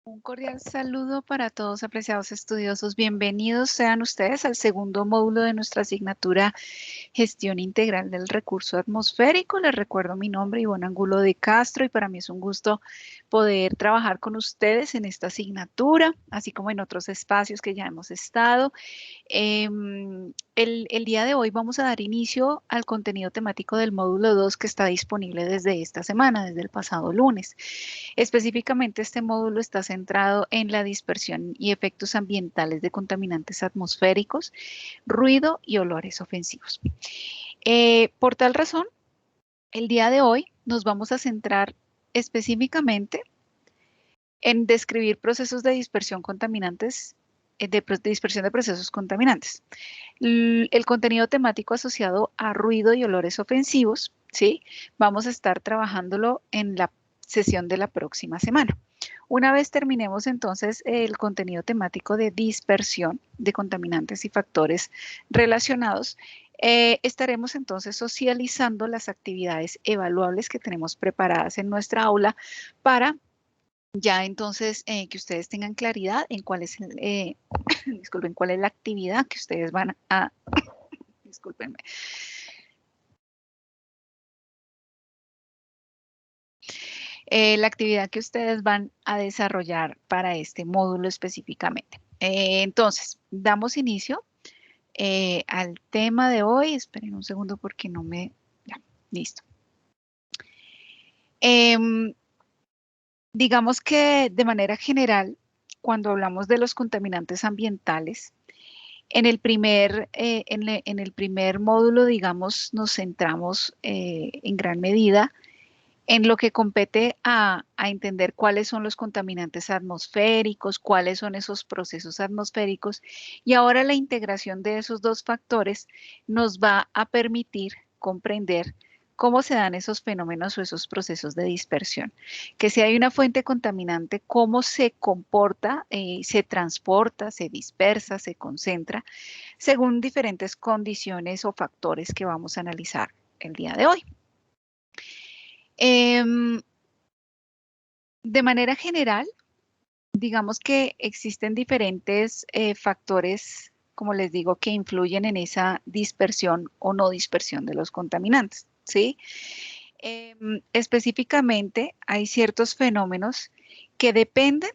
Un cordial saludo para todos, apreciados estudiosos. Bienvenidos sean ustedes al segundo módulo de nuestra asignatura Gestión Integral del Recurso Atmosférico. Les recuerdo mi nombre, Ivonne Angulo de Castro, y para mí es un gusto poder trabajar con ustedes en esta asignatura, así como en otros espacios que ya hemos estado. El día de hoy vamos a dar inicio al contenido temático del módulo 2 que está disponible desde esta semana, desde el pasado lunes. Específicamente, este módulo está centrado en la dispersión y efectos ambientales de contaminantes atmosféricos, ruido y olores ofensivos. Por tal razón, el día de hoy nos vamos a centrar específicamente en describir procesos de dispersión contaminantes, de dispersión de procesos contaminantes. El contenido temático asociado a ruido y olores ofensivos, ¿sí? Vamos a estar trabajándolo en la sesión de la próxima semana. Una vez terminemos entonces el contenido temático de dispersión de contaminantes y factores relacionados, estaremos entonces socializando las actividades evaluables que tenemos preparadas en nuestra aula para ya entonces que ustedes tengan claridad en cuál es disculpen, cuál es la actividad que ustedes van a, discúlpenme, la actividad que ustedes van a desarrollar para este módulo específicamente. Entonces, damos inicio al tema de hoy. Esperen un segundo porque no me... Ya, listo. Digamos que de manera general, cuando hablamos de los contaminantes ambientales, en el primer módulo, digamos, nos centramos en gran medida en lo que compete a entender cuáles son los contaminantes atmosféricos, cuáles son esos procesos atmosféricos, y ahora la integración de esos dos factores nos va a permitir comprender cómo se dan esos fenómenos o esos procesos de dispersión. Que si hay una fuente contaminante, cómo se comporta, se transporta, se dispersa, se concentra, según diferentes condiciones o factores que vamos a analizar el día de hoy. De manera general, digamos que existen diferentes factores, como les digo, que influyen en esa dispersión o no dispersión de los contaminantes, ¿sí? Específicamente, hay ciertos fenómenos que dependen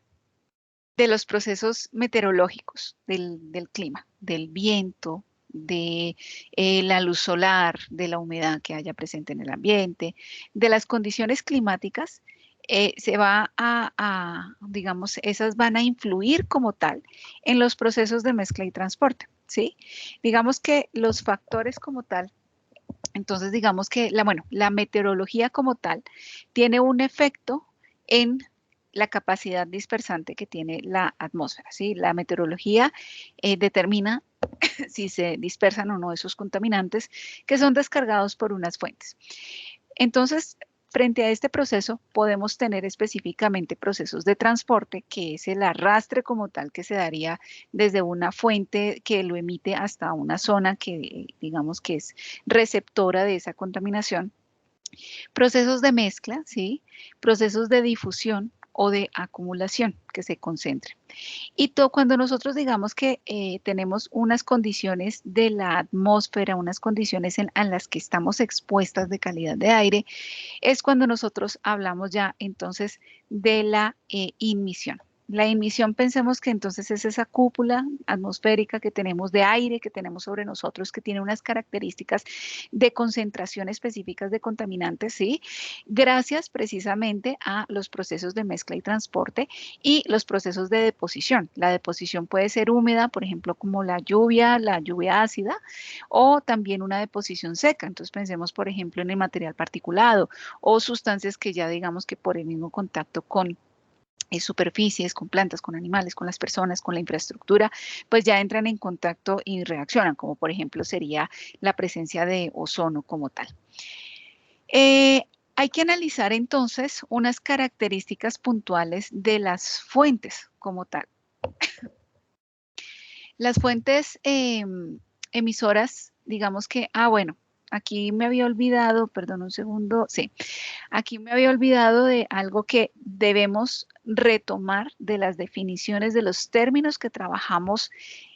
de los procesos meteorológicos del clima, del viento, de la luz solar, de la humedad que haya presente en el ambiente, de las condiciones climáticas, digamos, esas van a influir como tal en los procesos de mezcla y transporte, ¿sí? Digamos que los factores como tal, entonces digamos que la meteorología como tal tiene un efecto en la capacidad dispersante que tiene la atmósfera, ¿sí? La meteorología determina si se dispersan o no esos contaminantes que son descargados por unas fuentes. Entonces, frente a este proceso, podemos tener específicamente procesos de transporte, que es el arrastre como tal que se daría desde una fuente que lo emite hasta una zona que digamos que es receptora de esa contaminación. Procesos de mezcla, ¿sí? Procesos de difusión o de acumulación que se concentren. Y cuando nosotros digamos que tenemos unas condiciones de la atmósfera, unas condiciones en las que estamos expuestas de calidad de aire, es cuando nosotros hablamos ya entonces de la inmisión. La inmisión, pensemos que entonces es esa cúpula atmosférica que tenemos de aire que tenemos sobre nosotros, que tiene unas características de concentración específicas de contaminantes, ¿sí? Gracias precisamente a los procesos de mezcla y transporte y los procesos de deposición. La deposición puede ser húmeda, por ejemplo, como la lluvia ácida, o también una deposición seca. Entonces pensemos, por ejemplo, en el material particulado o sustancias que ya digamos que por el mismo contacto con superficies, con plantas, con animales, con las personas, con la infraestructura, pues ya entran en contacto y reaccionan, como por ejemplo sería la presencia de ozono como tal. Hay que analizar entonces unas características puntuales de las fuentes como tal. Las fuentes emisoras, digamos que, bueno, aquí me había olvidado, perdón un segundo, sí, aquí me había olvidado de algo que debemos retomar de las definiciones de los términos que trabajamos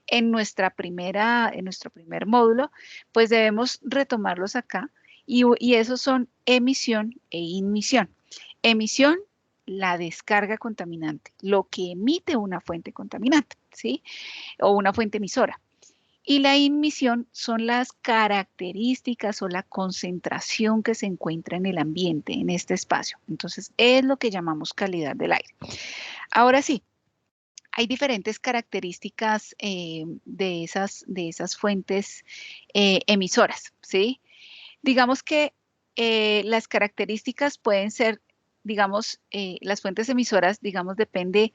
en nuestro primer módulo, pues debemos retomarlos acá y esos son emisión e inmisión. Emisión, la descarga contaminante, lo que emite una fuente contaminante, ¿sí? O una fuente emisora. Y la inmisión son las características o la concentración que se encuentra en el ambiente, en este espacio. Entonces, es lo que llamamos calidad del aire. Ahora sí, hay diferentes características de esas fuentes emisoras, ¿sí? Digamos que las características pueden ser, digamos, las fuentes emisoras, digamos, depende,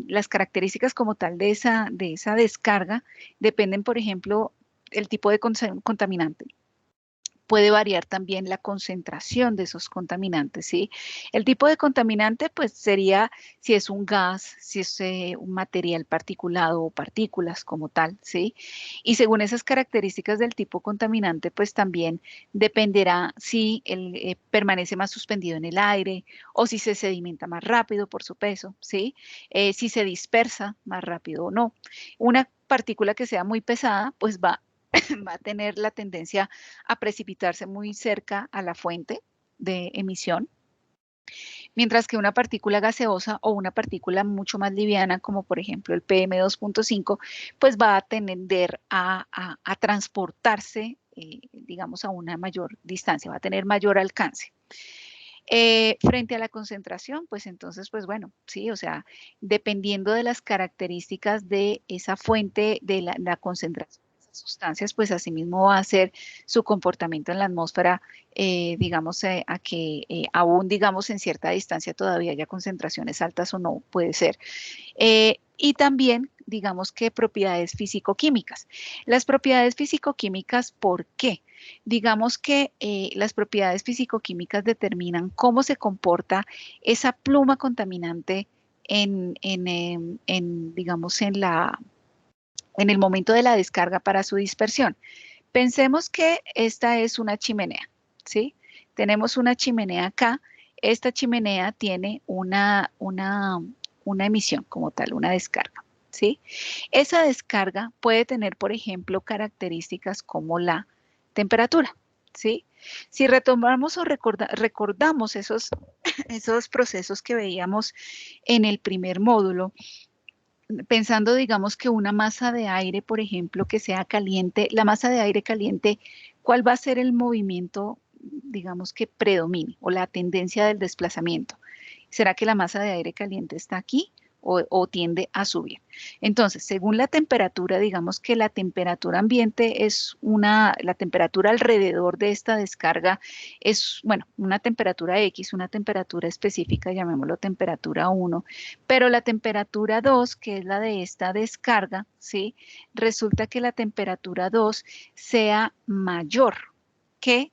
las características como tal de esa descarga, dependen, por ejemplo, el tipo de contaminante. Puede variar también la concentración de esos contaminantes, ¿sí? El tipo de contaminante, pues sería si es un gas, si es un material particulado o partículas como tal, ¿sí? Y según esas características del tipo contaminante, pues también dependerá si permanece más suspendido en el aire o si se sedimenta más rápido por su peso, ¿sí? Si se dispersa más rápido o no. Una partícula que sea muy pesada, pues va va a tener la tendencia a precipitarse muy cerca a la fuente de emisión, mientras que una partícula gaseosa o una partícula mucho más liviana, como por ejemplo el PM2.5, pues va a tender a transportarse, digamos, a una mayor distancia, va a tener mayor alcance. Frente a la concentración, pues entonces, pues bueno, sí, o sea, dependiendo de las características de esa fuente, de la concentración de esas sustancias, pues asimismo va a ser su comportamiento en la atmósfera, digamos, a que aún, digamos, en cierta distancia todavía haya concentraciones altas o no, puede ser. Y también, digamos que propiedades físico-químicas. Las propiedades físico-químicas, ¿por qué? Digamos que las propiedades físico-químicas determinan cómo se comporta esa pluma contaminante digamos, en el momento de la descarga para su dispersión. Pensemos que esta es una chimenea, ¿sí? Tenemos una chimenea acá. Esta chimenea tiene una emisión como tal, una descarga, ¿sí? Esa descarga puede tener, por ejemplo, características como la temperatura, ¿sí? Si retomamos o recordamos esos procesos que veíamos en el primer módulo, pensando, digamos, que una masa de aire, por ejemplo, que sea caliente, la masa de aire caliente, ¿cuál va a ser el movimiento, digamos, que predomine o la tendencia del desplazamiento? ¿Será que la masa de aire caliente está aquí o tiende a subir? Entonces, según la temperatura, digamos que la temperatura ambiente la temperatura alrededor de esta descarga es, bueno, una temperatura X, una temperatura específica, llamémoslo temperatura 1, pero la temperatura 2, que es la de esta descarga, ¿sí? Resulta que la temperatura 2 sea mayor que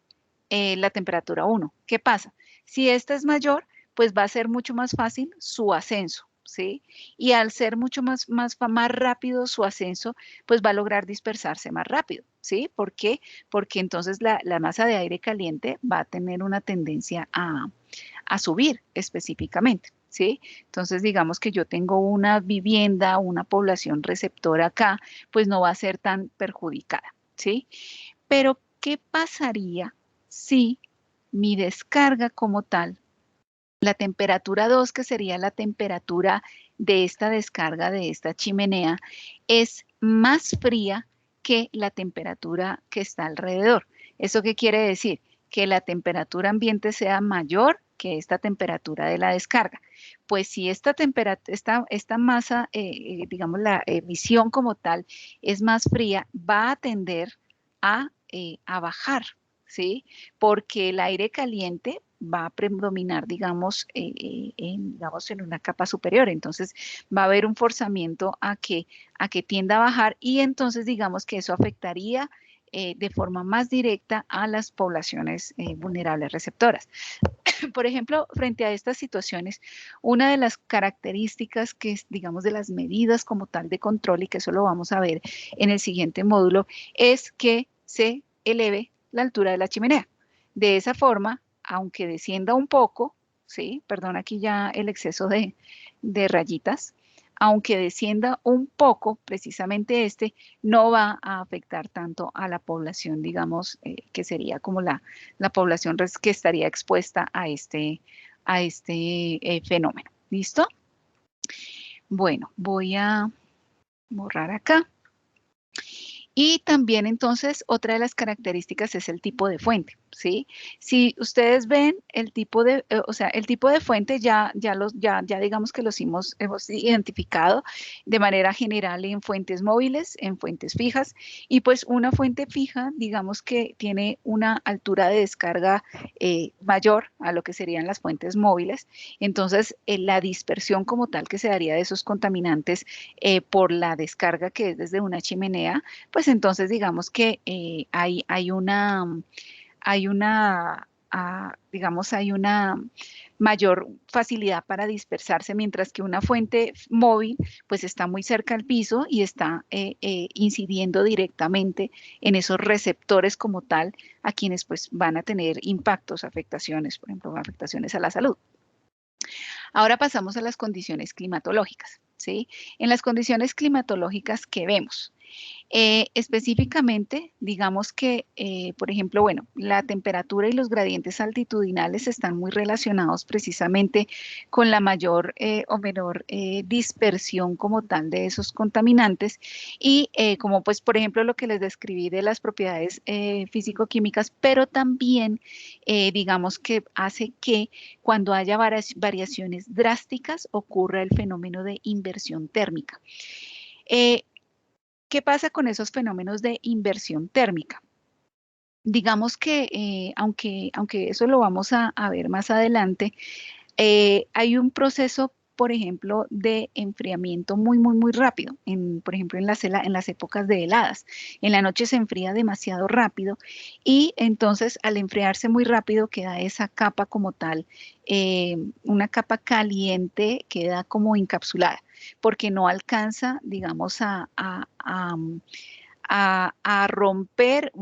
la temperatura 1. ¿Qué pasa? Si esta es mayor, pues va a ser mucho más fácil su ascenso, ¿sí? Y al ser mucho más rápido su ascenso, pues va a lograr dispersarse más rápido, ¿sí? ¿Por qué? Porque entonces la masa de aire caliente va a tener una tendencia a subir específicamente, ¿sí? Entonces, digamos que yo tengo una vivienda, una población receptora acá, pues no va a ser tan perjudicada, ¿sí? Pero, ¿qué pasaría si mi descarga como tal, la temperatura 2, que sería la temperatura de esta descarga de esta chimenea, es más fría que la temperatura que está alrededor? ¿Eso qué quiere decir? Que la temperatura ambiente sea mayor que esta temperatura de la descarga. Pues si esta masa, digamos la emisión como tal, es más fría, va a tender a bajar, ¿sí? Porque el aire caliente va a predominar, digamos, digamos, en una capa superior. Entonces, va a haber un forzamiento a que tienda a bajar y entonces, digamos que eso afectaría de forma más directa a las poblaciones vulnerables receptoras. Por ejemplo, frente a estas situaciones, una de las características que es, digamos, de las medidas como tal de control, y que eso lo vamos a ver en el siguiente módulo, es que se eleve la altura de la chimenea. De esa forma, aunque descienda un poco, ¿sí? Perdón, aquí ya el exceso de rayitas, aunque descienda un poco, precisamente no va a afectar tanto a la población, digamos, que sería como la población que estaría expuesta a este fenómeno. ¿Listo? Bueno, voy a borrar acá. Y también entonces otra de las características es el tipo de fuente, ¿sí? Si ustedes ven el tipo o sea, el tipo de fuente ya digamos que los hemos identificado de manera general en fuentes móviles, en fuentes fijas, y pues una fuente fija, digamos que tiene una altura de descarga mayor a lo que serían las fuentes móviles, entonces la dispersión como tal que se daría de esos contaminantes por la descarga que es desde una chimenea, pues entonces digamos que digamos, hay una mayor facilidad para dispersarse, mientras que una fuente móvil pues está muy cerca al piso y está incidiendo directamente en esos receptores como tal, a quienes pues van a tener impactos, afectaciones, por ejemplo, afectaciones a la salud. Ahora pasamos a las condiciones climatológicas, ¿sí? En las condiciones climatológicas que vemos, específicamente, digamos que, por ejemplo, bueno, la temperatura y los gradientes altitudinales están muy relacionados precisamente con la mayor o menor dispersión como tal de esos contaminantes y como pues, por ejemplo, lo que les describí de las propiedades físico-químicas, pero también digamos que hace que cuando haya variaciones drásticas ocurra el fenómeno de inversión térmica. ¿Qué pasa con esos fenómenos de inversión térmica? Digamos que, aunque eso lo vamos a ver más adelante, hay un proceso, por ejemplo, de enfriamiento muy rápido, por ejemplo, en las épocas de heladas. En la noche se enfría demasiado rápido y entonces al enfriarse muy rápido queda esa capa como tal, una capa caliente queda como encapsulada, porque no alcanza, digamos, a romper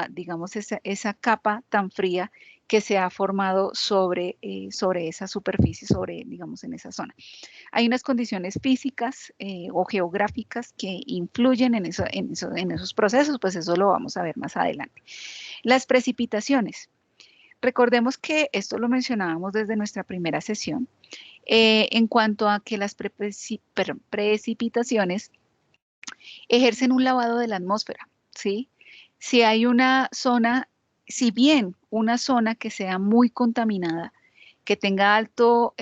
digamos, esa capa tan fría que se ha formado sobre esa superficie, digamos, en esa zona. Hay unas condiciones físicas o geográficas que influyen en esos procesos, pues eso lo vamos a ver más adelante. Las precipitaciones. Recordemos que esto lo mencionábamos desde nuestra primera sesión, en cuanto a que las precipitaciones ejercen un lavado de la atmósfera, ¿sí? Si hay una zona, si bien una zona que sea muy contaminada, que tenga alto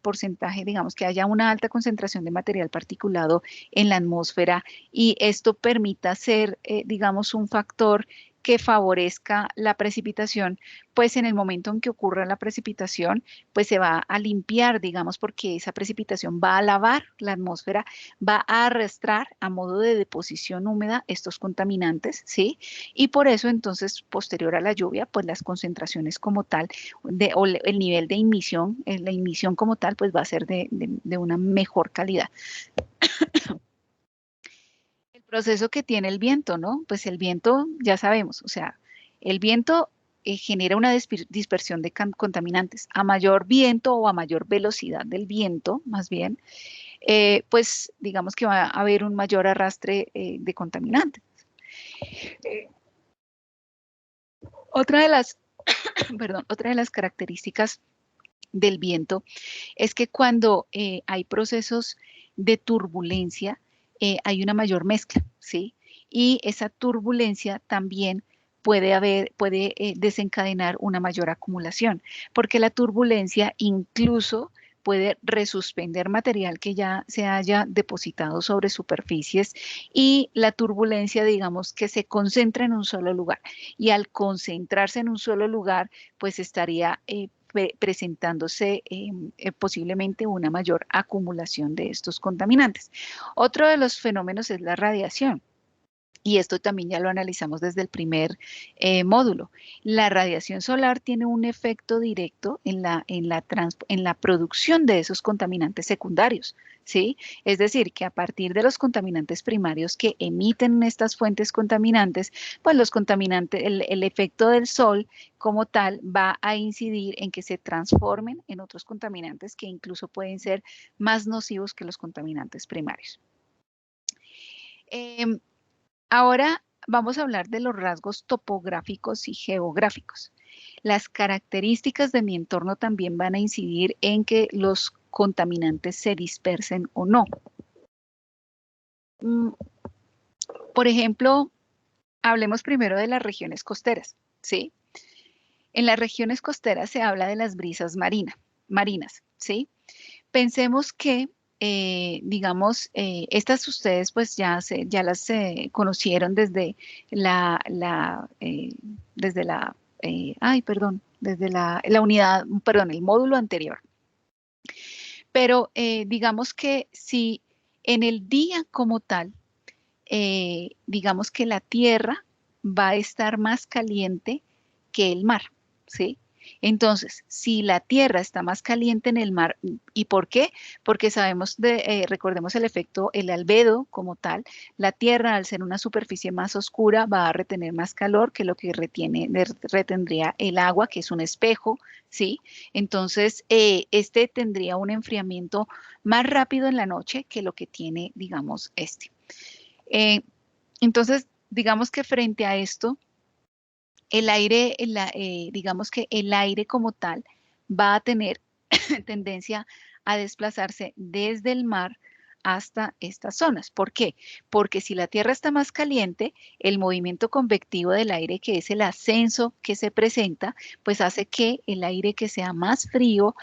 porcentaje, digamos, que haya una alta concentración de material particulado en la atmósfera y esto permita ser, digamos, un factor que favorezca la precipitación, pues en el momento en que ocurra la precipitación, pues se va a limpiar, digamos, porque esa precipitación va a lavar la atmósfera, va a arrastrar a modo de deposición húmeda estos contaminantes, ¿sí? Y por eso entonces, posterior a la lluvia, pues las concentraciones como tal, o el nivel de emisión, la emisión como tal, pues va a ser de una mejor calidad. El proceso que tiene el viento, ¿no? Pues el viento, ya sabemos, o sea, el viento genera una dispersión de contaminantes. A mayor viento o a mayor velocidad del viento, más bien, pues digamos que va a haber un mayor arrastre de contaminantes. Otra de las, perdón, otra de las características del viento es que cuando hay procesos de turbulencia, hay una mayor mezcla, ¿sí? Y esa turbulencia también puede desencadenar una mayor acumulación, porque la turbulencia incluso puede resuspender material que ya se haya depositado sobre superficies y la turbulencia, digamos, que se concentra en un solo lugar. Y al concentrarse en un solo lugar, pues estaría presentándose posiblemente una mayor acumulación de estos contaminantes. Otro de los fenómenos es la radiación. Y esto también ya lo analizamos desde el primer módulo. La radiación solar tiene un efecto directo en la producción de esos contaminantes secundarios, ¿sí? Es decir, que a partir de los contaminantes primarios que emiten estas fuentes contaminantes, pues los contaminantes, el efecto del sol como tal va a incidir en que se transformen en otros contaminantes que incluso pueden ser más nocivos que los contaminantes primarios. Ahora vamos a hablar de los rasgos topográficos y geográficos. Las características de mi entorno también van a incidir en que los contaminantes se dispersen o no. Por ejemplo, hablemos primero de las regiones costeras, ¿sí? En las regiones costeras se habla de las brisas marinas, ¿sí? Pensemos que digamos, estas ustedes pues ya las conocieron desde el módulo anterior. Pero digamos que si en el día como tal, digamos que la tierra va a estar más caliente que el mar, ¿sí? Entonces, si la tierra está más caliente en el mar, ¿y por qué? Porque sabemos recordemos el efecto, el albedo como tal, la tierra al ser una superficie más oscura va a retener más calor que lo que retendría el agua, que es un espejo, ¿sí? Entonces, este tendría un enfriamiento más rápido en la noche que lo que tiene, digamos, este. Entonces, digamos que frente a esto, el aire, digamos que el aire como tal va a tener tendencia a desplazarse desde el mar hasta estas zonas. ¿Por qué? Porque si la Tierra está más caliente, el movimiento convectivo del aire, que es el ascenso que se presenta, pues hace que el aire que sea más frío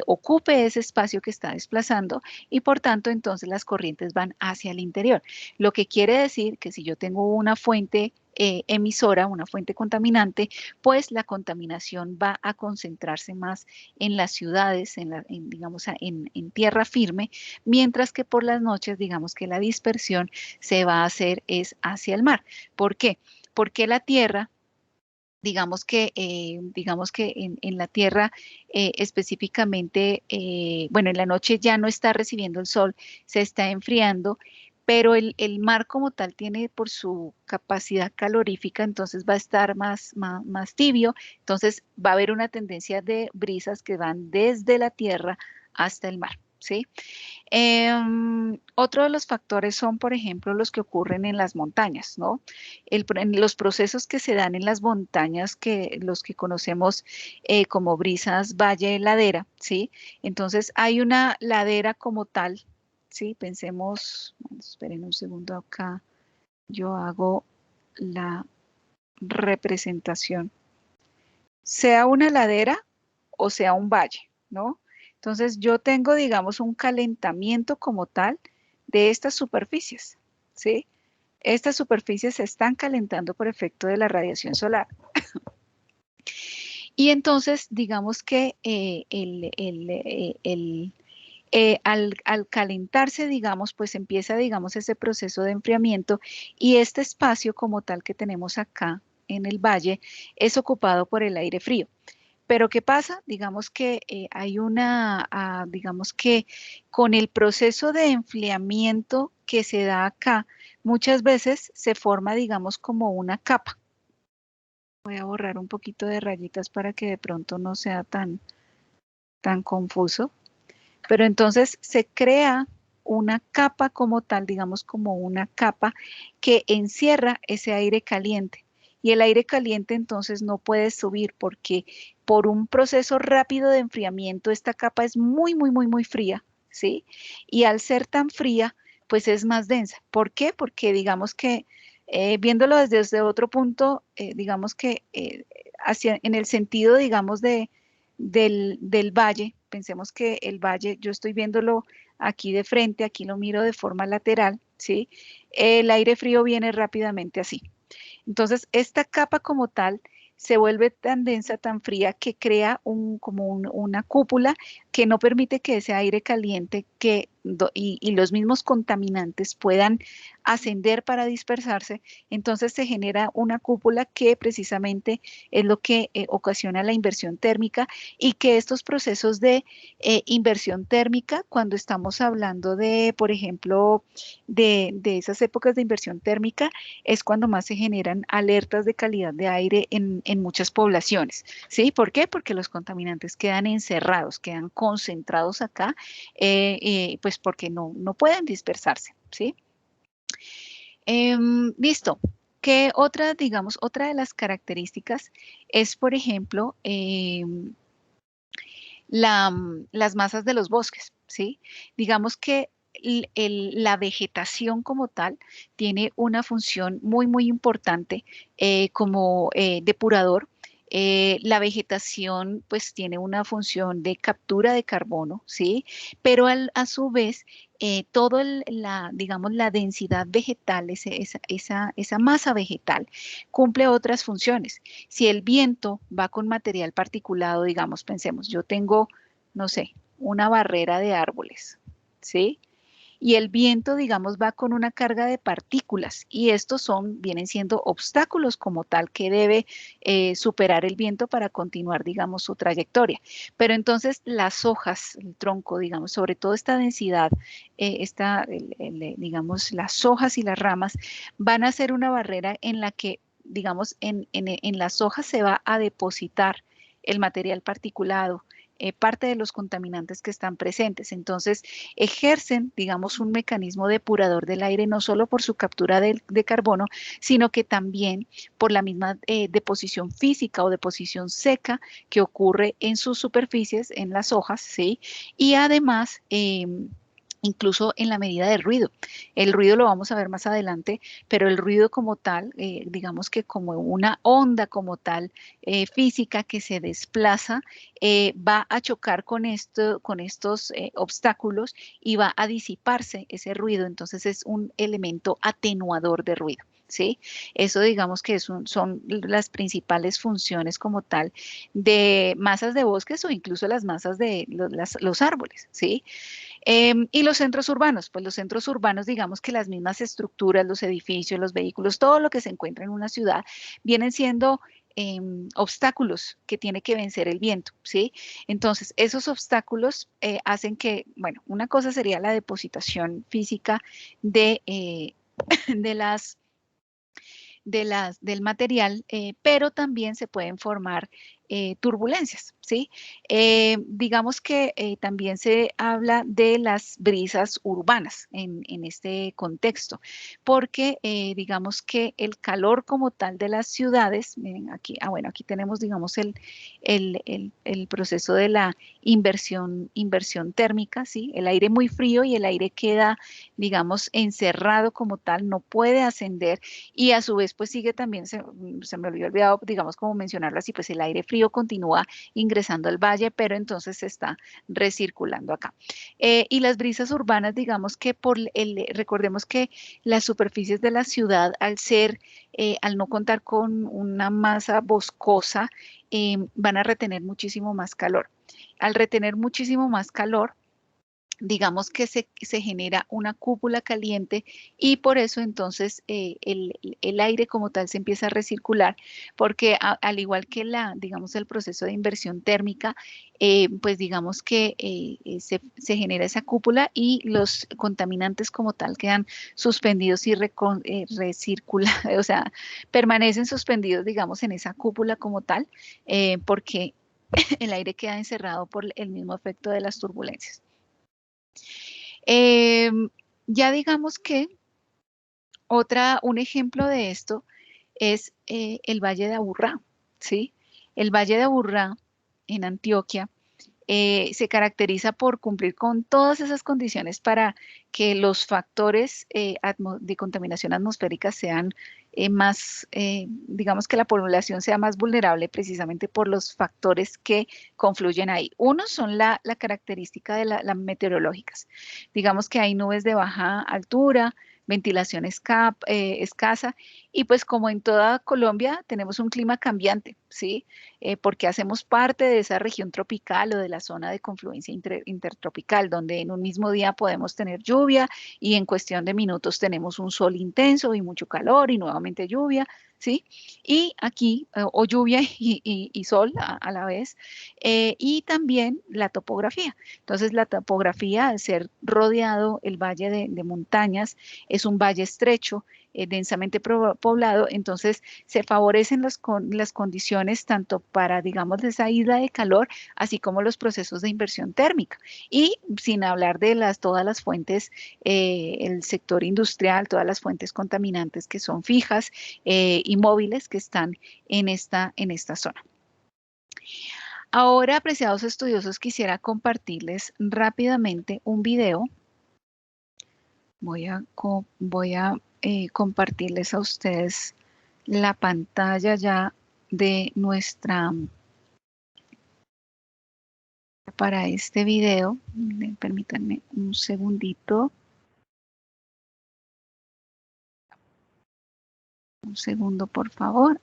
ocupe ese espacio que está desplazando y por tanto entonces las corrientes van hacia el interior. Lo que quiere decir que si yo tengo una fuente emisora, una fuente contaminante, pues la contaminación va a concentrarse más en las ciudades, digamos, en tierra firme, mientras que por las noches, digamos que la dispersión se va a hacer es hacia el mar. ¿Por qué? Porque la tierra, digamos que en la tierra específicamente, bueno, en la noche ya no está recibiendo el sol, se está enfriando, pero el mar como tal tiene por su capacidad calorífica, entonces va a estar más tibio, entonces va a haber una tendencia de brisas que van desde la tierra hasta el mar, ¿sí? Otro de los factores son, por ejemplo, los que ocurren en las montañas, ¿no? En los procesos que se dan en las montañas, los que conocemos como brisas valle-ladera, ¿sí? Entonces, hay una ladera como tal, ¿sí? Pensemos, bueno, esperen un segundo acá, yo hago la representación. Sea una ladera o sea un valle, ¿no? Entonces yo tengo, digamos, un calentamiento como tal de estas superficies, ¿sí? Estas superficies se están calentando por efecto de la radiación solar. Y entonces, digamos que al calentarse, digamos, pues empieza, digamos, ese proceso de enfriamiento y este espacio como tal que tenemos acá en el valle es ocupado por el aire frío. Pero ¿qué pasa? Digamos que digamos que con el proceso de enfriamiento que se da acá, muchas veces se forma, digamos, como una capa. Voy a borrar un poquito de rayitas para que de pronto no sea tan confuso. Pero entonces se crea una capa como tal, digamos como una capa que encierra ese aire caliente. Y el aire caliente entonces no puede subir porque por un proceso rápido de enfriamiento esta capa es muy fría, ¿sí? Y al ser tan fría, pues es más densa. ¿Por qué? Porque digamos que viéndolo desde otro punto, digamos que en el sentido, digamos, del valle, pensemos que el valle, yo estoy viéndolo aquí de frente, aquí lo miro de forma lateral, ¿sí? El aire frío viene rápidamente así. Entonces, esta capa como tal se vuelve tan densa, tan fría, que crea como una cúpula que no permite que ese aire caliente que y los mismos contaminantes puedan ascender para dispersarse, entonces se genera una cúpula que precisamente es lo que ocasiona la inversión térmica y que estos procesos de inversión térmica, cuando estamos hablando de, por ejemplo, de esas épocas de inversión térmica, es cuando más se generan alertas de calidad de aire en muchas poblaciones, ¿sí? ¿Por qué? Porque los contaminantes quedan encerrados, quedan concentrados acá, pues porque no pueden dispersarse, ¿sí? Listo. ¿Qué otra, digamos, otra de las características es, por ejemplo, las masas de los bosques, ¿sí? Digamos que la vegetación como tal tiene una función muy importante como depurador. La vegetación pues tiene una función de captura de carbono, ¿sí? Pero a su vez, todo digamos, la densidad vegetal, esa masa vegetal, cumple otras funciones. Si el viento va con material particulado, digamos, pensemos, yo tengo, no sé, una barrera de árboles, ¿sí? Y el viento, digamos, va con una carga de partículas y estos vienen siendo obstáculos como tal que debe superar el viento para continuar, digamos, su trayectoria. Pero entonces las hojas, el tronco, digamos, sobre todo esta densidad, digamos, las hojas y las ramas van a ser una barrera en la que, digamos, en las hojas se va a depositar el material particulado, parte de los contaminantes que están presentes. Entonces, ejercen, digamos, un mecanismo depurador del aire, no solo por su captura de carbono, sino que también por la misma deposición física o deposición seca que ocurre en sus superficies, en las hojas, ¿sí? Y además, incluso en la medida del ruido. El ruido lo vamos a ver más adelante, pero el ruido como tal, digamos que como una onda como tal física que se desplaza, va a chocar con estos obstáculos y va a disiparse ese ruido. Entonces es un elemento atenuador de ruido. ¿Sí? Eso digamos que son las principales funciones como tal de masas de bosques o incluso las masas de los árboles, ¿sí? Y los centros urbanos, pues los centros urbanos, digamos que las mismas estructuras, los edificios, los vehículos, todo lo que se encuentra en una ciudad, vienen siendo obstáculos que tiene que vencer el viento, ¿sí? Entonces, esos obstáculos hacen que, bueno, una cosa sería la depositación física de, de las del material, pero también se pueden formar turbulencias, ¿sí? Digamos que también se habla de las brisas urbanas en este contexto, porque digamos que el calor como tal de las ciudades, miren aquí, bueno, aquí tenemos, digamos, el proceso de la inversión térmica, ¿sí? El aire muy frío y el aire queda, digamos, encerrado como tal, no puede ascender y a su vez pues sigue también, se me había olvidado, digamos como mencionarlo así, pues el aire frío continúa ingresando al valle, pero entonces se está recirculando acá. Y las brisas urbanas, digamos que recordemos que las superficies de la ciudad al no contar con una masa boscosa, van a retener muchísimo más calor. Al retener muchísimo más calor, digamos que se genera una cúpula caliente y por eso entonces el aire como tal se empieza a recircular porque al igual que digamos, el proceso de inversión térmica, pues digamos que se genera esa cúpula y los contaminantes como tal quedan suspendidos y recirculan, o sea, permanecen suspendidos, digamos, en esa cúpula como tal, porque el aire queda encerrado por el mismo efecto de las turbulencias. Em, ya digamos que un ejemplo de esto es el Valle de Aburrá, ¿sí? El Valle de Aburrá en Antioquia se caracteriza por cumplir con todas esas condiciones para que los factores de contaminación atmosférica sean más, digamos que la población sea más vulnerable precisamente por los factores que confluyen ahí. Uno son la característica de las meteorológicas. Digamos que hay nubes de baja altura, ventilación escasa y pues como en toda Colombia tenemos un clima cambiante. ¿sí? Porque hacemos parte de esa región tropical o de la zona de confluencia intertropical, donde en un mismo día podemos tener lluvia y en cuestión de minutos tenemos un sol intenso y mucho calor y nuevamente lluvia, ¿sí? Y aquí, o lluvia y sol a la vez, y también la topografía. Entonces, la topografía, al ser rodeado el valle de montañas, es un valle estrecho, densamente poblado, entonces se favorecen las condiciones tanto para, digamos, esa isla de calor, así como los procesos de inversión térmica. Y sin hablar de todas las fuentes, el sector industrial, todas las fuentes contaminantes que son fijas y móviles que están en esta zona. Ahora, apreciados estudiosos, quisiera compartirles rápidamente un video. Voy a compartirles a ustedes la pantalla ya de para este video. Permítanme un segundito. Un segundo, por favor.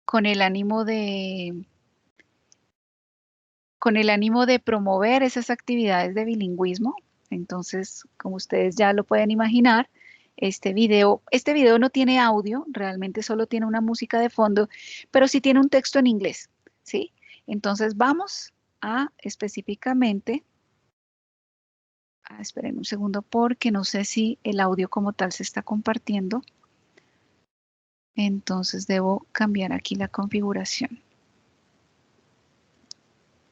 Con el ánimo de promover esas actividades de bilingüismo. Entonces, como ustedes ya lo pueden imaginar, este video no tiene audio, realmente solo tiene una música de fondo, pero sí tiene un texto en inglés, ¿sí? Entonces vamos a específicamente, esperen un segundo porque no sé si el audio como tal se está compartiendo. Entonces debo cambiar aquí la configuración.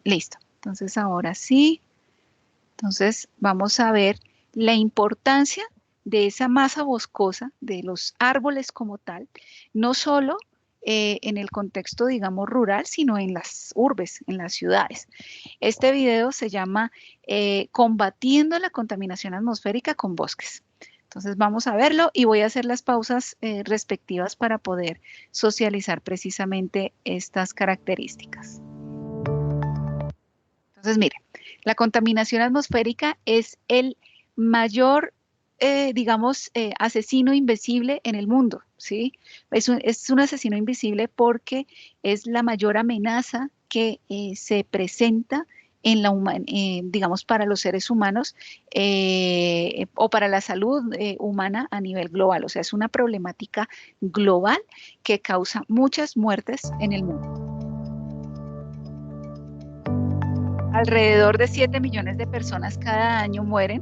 Listo. Entonces ahora sí. Entonces vamos a ver la importancia de esa masa boscosa, de los árboles como tal, no solo en el contexto, digamos, rural, sino en las urbes, en las ciudades. Este video se llama Combatiendo la contaminación atmosférica con bosques. Entonces vamos a verlo y voy a hacer las pausas respectivas para poder socializar precisamente estas características. Entonces, miren, la contaminación atmosférica es el mayor, digamos, asesino invisible en el mundo, ¿sí? Es un asesino invisible porque es la mayor amenaza que se presenta en digamos, para los seres humanos o para la salud humana a nivel global. O sea, es una problemática global que causa muchas muertes en el mundo. Alrededor de 7 millones de personas cada año mueren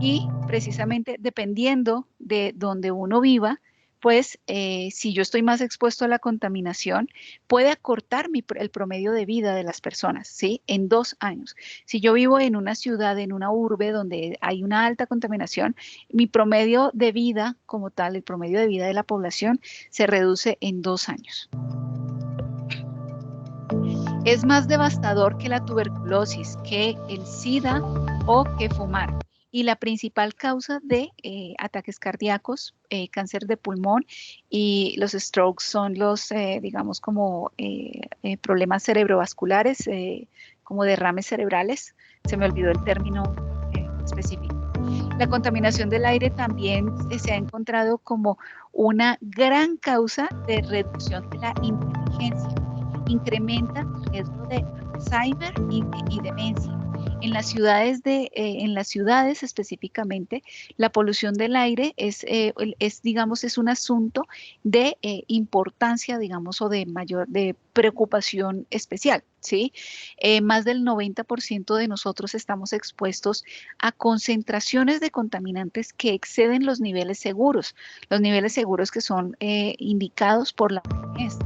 y precisamente dependiendo de donde uno viva, pues si yo estoy más expuesto a la contaminación, puede acortar el promedio de vida de las personas, ¿sí? En 2 años. Si yo vivo en una ciudad, en una urbe donde hay una alta contaminación, mi promedio de vida como tal, el promedio de vida de la población, se reduce en 2 años. Es más devastador que la tuberculosis, que el SIDA o que fumar. Y la principal causa de ataques cardíacos, cáncer de pulmón y los strokes son los, digamos, como problemas cerebrovasculares, como derrames cerebrales. Se me olvidó el término específico. La contaminación del aire también se ha encontrado como una gran causa de reducción de la inteligencia. Incrementa el riesgo de Alzheimer y demencia. En las ciudades específicamente, la polución del aire digamos, es un asunto de importancia, digamos, o de preocupación especial, ¿sí? Más del 90% de nosotros estamos expuestos a concentraciones de contaminantes que exceden los niveles seguros que son indicados por la OMS.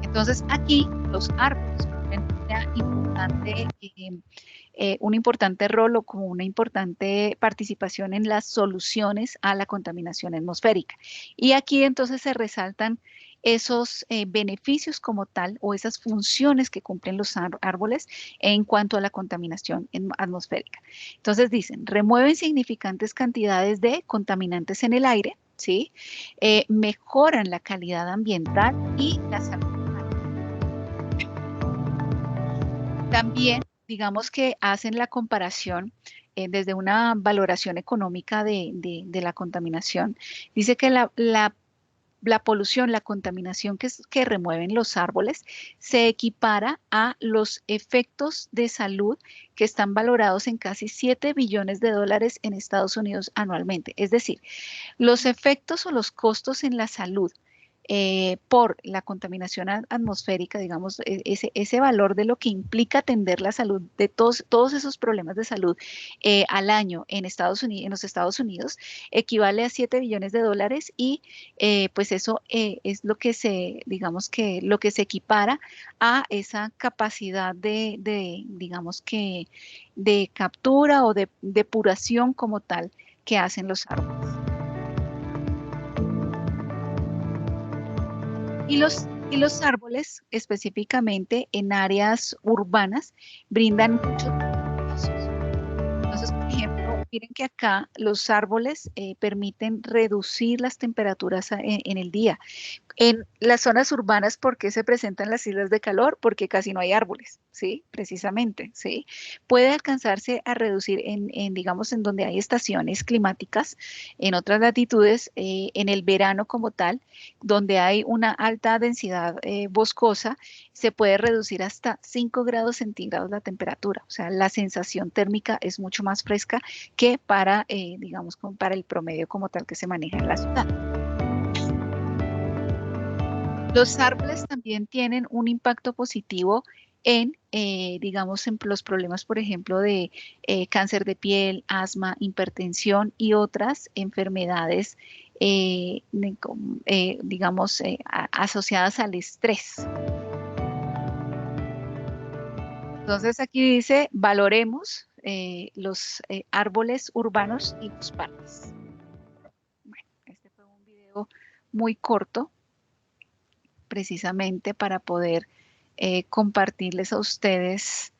Entonces, aquí los árboles cumplen un importante rol o como una importante participación en las soluciones a la contaminación atmosférica. Y aquí entonces se resaltan esos beneficios como tal o esas funciones que cumplen los árboles en cuanto a la contaminación atmosférica. Entonces dicen, remueven significantes cantidades de contaminantes en el aire, ¿sí? Mejoran la calidad ambiental y la salud. También, digamos que hacen la comparación desde una valoración económica de la contaminación, dice que la polución, la contaminación que remueven los árboles se equipara a los efectos de salud que están valorados en casi 7 billones de dólares en Estados Unidos anualmente. Es decir, los efectos o los costos en la salud por la contaminación atmosférica, digamos, ese valor de lo que implica atender la salud de todos esos problemas de salud al año en Estados Unidos, en los Estados Unidos, equivale a 7 billones de dólares y pues eso es lo que digamos que lo que se equipara a esa capacidad digamos que, de captura o de depuración como tal que hacen los árboles. Y los árboles, específicamente en áreas urbanas, brindan muchos beneficios. Entonces, por ejemplo, miren que acá los árboles permiten reducir las temperaturas en el día. En las zonas urbanas, ¿por qué se presentan las islas de calor? Porque casi no hay árboles, ¿sí? Precisamente, ¿sí? Puede alcanzarse a reducir digamos, en donde hay estaciones climáticas, en otras latitudes, en el verano como tal, donde hay una alta densidad boscosa, se puede reducir hasta 5 grados centígrados la temperatura. O sea, la sensación térmica es mucho más fresca que para, digamos, para el promedio como tal que se maneja en la ciudad. Los árboles también tienen un impacto positivo digamos, en los problemas, por ejemplo, de cáncer de piel, asma, hipertensión y otras enfermedades, digamos, asociadas al estrés. Entonces aquí dice, valoremos los árboles urbanos y los parques. Bueno, este fue un video muy corto, precisamente para poder compartirles a ustedes,